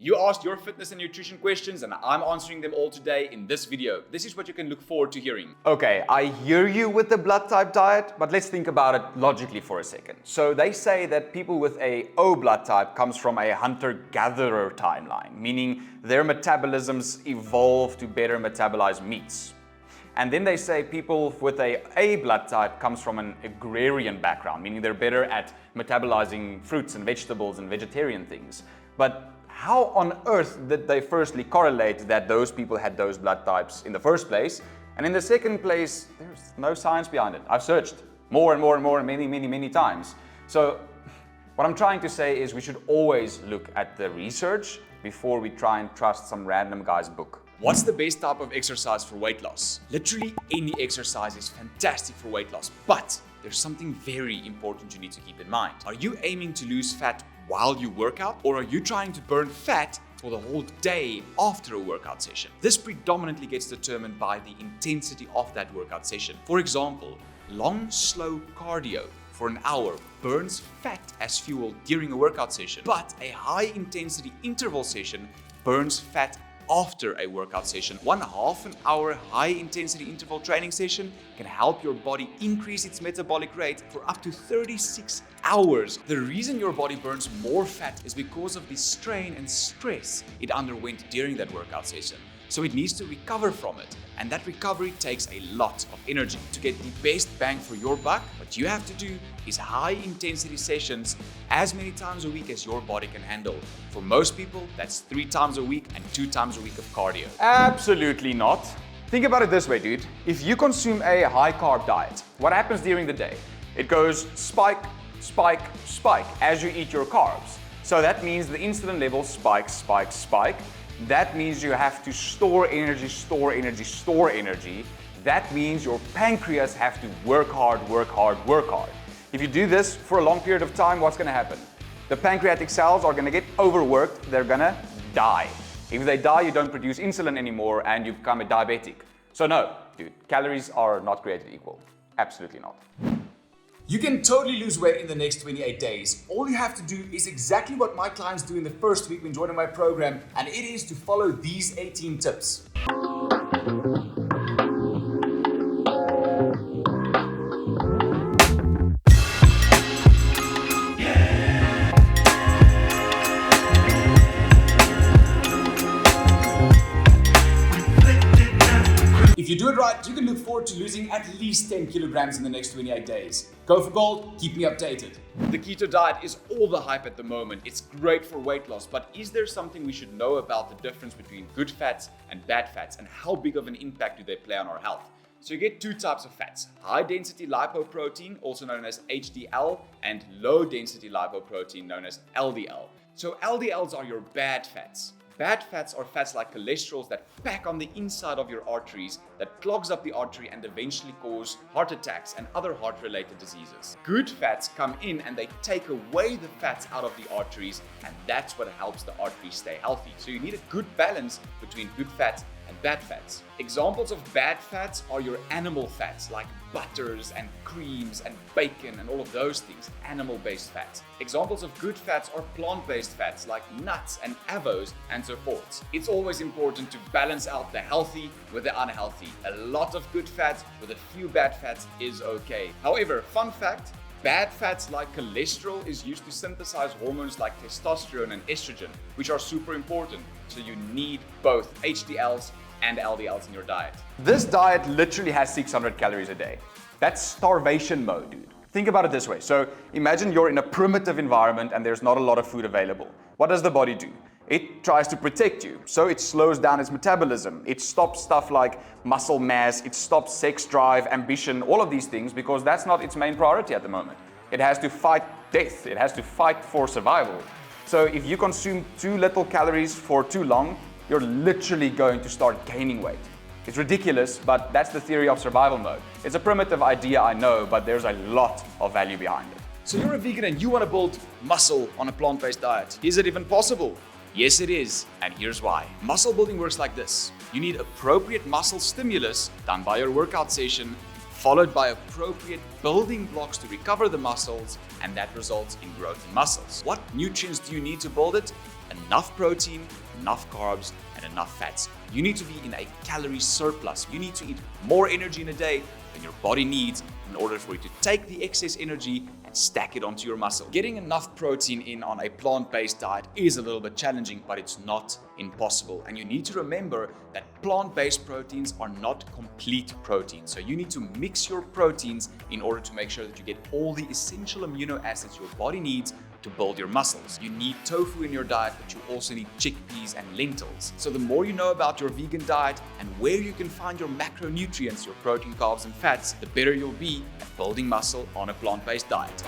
You asked your fitness and nutrition questions and I'm answering them all today in this video. This is what you can look forward to hearing. Okay, I hear you with the blood type diet, but let's think about it logically for a second. So they say that people with a O blood type comes from a hunter-gatherer timeline, meaning their metabolisms evolve to better metabolize meats. And then they say people with A blood type comes from an agrarian background, meaning they're better at metabolizing fruits and vegetables and vegetarian things. But how on earth did they firstly correlate that those people had those blood types in the first place? And in the second place, there's no science behind it. I've searched more and more and more, many times. So what I'm trying to say is we should always look at the research before we try and trust some random guy's book. What's the best type of exercise for weight loss? Literally any exercise is fantastic for weight loss, but there's something very important you need to keep in mind. Are you aiming to lose fat while you work out, or are you trying to burn fat for the whole day after a workout session? This predominantly gets determined by the intensity of that workout session. For example, long, slow cardio for an hour burns fat as fuel during a workout session, but a high intensity interval session burns fat after a workout session. 1.5 hour high intensity interval training session can help your body increase its metabolic rate for up to 36 hours. The reason your body burns more fat is because of the strain and stress it underwent during that workout session. So it needs to recover from it. And that recovery takes a lot of energy. To get the best bang for your buck, what you have to do is high intensity sessions as many times a week as your body can handle. For most people, that's 3 times a week and 2 times a week of cardio. Absolutely not. Think about it this way, dude. If you consume a high carb diet, what happens during the day? It goes spike, spike, spike as you eat your carbs. So that means the insulin level spikes, spike, spike. That means you have to store energy, store energy, store energy. That means your pancreas have to work hard, work hard, work hard. If you do this for a long period of time, what's gonna happen? The pancreatic cells are gonna get overworked, they're gonna die. If they die, you don't produce insulin anymore and you become a diabetic. So no, dude, calories are not created equal. Absolutely not. You can totally lose weight in the next 28 days. All you have to do is exactly what my clients do in the first week when joining my program, and it is to follow these 18 tips. If you do it right, you can look forward to losing at least 10 kilograms in the next 28 days. Go for gold, keep me updated. The keto diet is all the hype at the moment. It's great for weight loss, but is there something we should know about the difference between good fats and bad fats, and how big of an impact do they play on our health? So you get 2 types of fats: high density lipoprotein, also known as HDL, and low density lipoprotein, known as LDL. So LDLs are your bad fats. Bad fats are fats like cholesterols that pack on the inside of your arteries, that clogs up the artery and eventually cause heart attacks and other heart-related diseases. Good fats come in and they take away the fats out of the arteries, and that's what helps the arteries stay healthy. So you need a good balance between good fats and bad fats. Examples of bad fats are your animal fats like butters and creams and bacon and all of those things, animal-based fats. Examples of good fats are plant-based fats like nuts and avos and so forth. It's always important to balance out the healthy with the unhealthy. A lot of good fats with a few bad fats is okay. However, fun fact, bad fats like cholesterol is used to synthesize hormones like testosterone and estrogen, which are super important. So you need both HDLs and LDLs in your diet. This diet literally has 600 calories a day. That's starvation mode, dude. Think about it this way. So imagine you're in a primitive environment and there's not a lot of food available. What does the body do? It tries to protect you. So it slows down its metabolism. It stops stuff like muscle mass. It stops sex drive, ambition, all of these things, because that's not its main priority at the moment. It has to fight death. It has to fight for survival. So if you consume too little calories for too long, you're literally going to start gaining weight. It's ridiculous, but that's the theory of survival mode. It's a primitive idea, I know, but there's a lot of value behind it. So you're a vegan and you want to build muscle on a plant-based diet. Is it even possible? Yes, it is, and here's why. Muscle building works like this. You need appropriate muscle stimulus done by your workout session, followed by appropriate building blocks to recover the muscles, and that results in growth in muscles. What nutrients do you need to build it? enough protein, enough carbs, and enough fats. You need to be in a calorie surplus. You need to eat more energy in a day than your body needs in order for you to take the excess energy and stack it onto your muscle. Getting enough protein in on a plant-based diet is a little bit challenging, but it's not impossible. And you need to remember that plant-based proteins are not complete proteins. So you need to mix your proteins in order to make sure that you get all the essential amino acids your body needs to build your muscles. You need tofu in your diet, but you also need chickpeas and lentils. So the more you know about your vegan diet and where you can find your macronutrients, your protein, carbs, and fats, the better you'll be at building muscle on a plant-based diet.